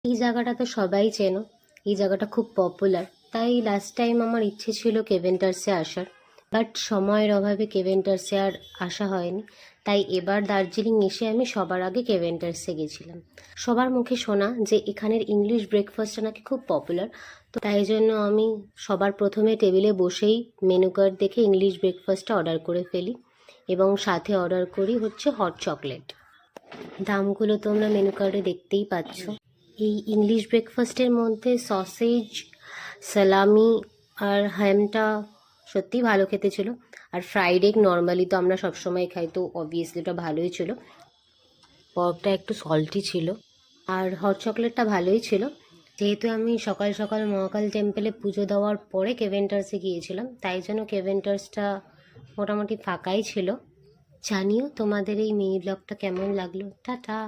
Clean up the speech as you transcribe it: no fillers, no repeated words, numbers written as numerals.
এই জায়গাটা তো সবাই চেনো, এই জায়গাটা খুব পপুলার। তাই লাস্ট টাইম আমার ইচ্ছে ছিল কেভেন্টার্সে আসার, বাট সময়ের অভাবে কেভেন্টার্সে আর আসা হয়নি। তাই এবার দার্জিলিং এসে আমি সবার আগে কেভেন্টার্সে গেছিলাম। সবার মুখে শোনা যে এখানের ইংলিশ ব্রেকফাস্টটা নাকি খুব পপুলার, তো তাই জন্য আমি সবার প্রথমে টেবিলে বসেই মেনু কার্ড দেখে ইংলিশ ব্রেকফাস্টটা অর্ডার করে ফেলি এবং সাথে অর্ডার করি হচ্ছে হট চকলেট। দামগুলো তোমরা মেনু কার্ডে দেখতেই পাচ্ছ। এই ইংলিশ ব্রেকফাস্টের মধ্যে সসেজ, সালামি আর হ্যামটা সত্যিই ভালো খেতে ছিল। আর ফ্রাইড এগ নর্মালি তো আমরা সবসময় খাই, তো অবভিয়াসলি ওটা ভালোই ছিল। পর্কটা একটু সল্টি ছিল আর হট চকলেটটা ভালোই ছিল। যেহেতু আমি সকাল সকাল মহাকাল টেম্পলে পুজো দেওয়ার পরে কেভেন্টার্সে গিয়েছিলাম, তাই জন্য কেভেন্টার্সটা মোটামুটি ফাঁকাই ছিল। জানিও তোমাদের এই মিনি ব্লগটা কেমন লাগলো। টাটা।